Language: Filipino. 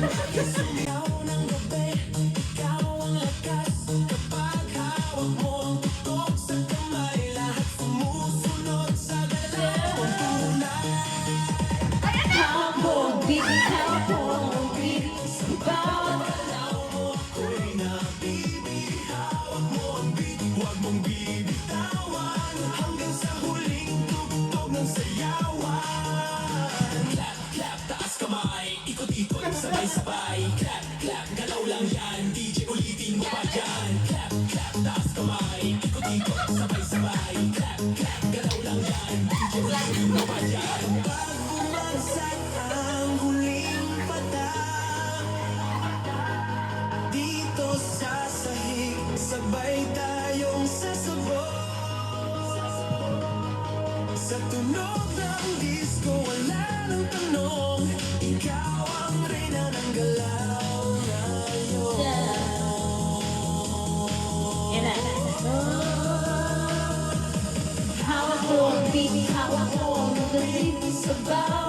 Ikaw ng gabi, ikaw ang lakas. Kapag hawak mo ang putok sa kamay, lahat sumusunod sa galaw ang tunay. Hawak mo ang beat, hawak mo ang beat. Sa bawat Galaw mo ako'y nabibihawak mo ang beat. Huwag mong bibitawan hanggang sa huling tugtog ng sayawan. Clap, clap, taas kamay, ikot-ikot, sabay-sabay. Clap, clap, galaw lang yan, DJ ulitin mo pa yan. Clap, clap, taas kamay, ikot-ikot, sabay-sabay. Clap, clap, galaw lang yan, DJ ulitin mo pa yan. Pag bumagsak ang huling patak, dito sa sahig, sabay tayong sasabog. Sa tunog ng disco, wala nang tanong, ikaw ang reyna ng galaw ngayon. Yan na. Hawak mo ang beat, hawak mo ang beat. Sa bawat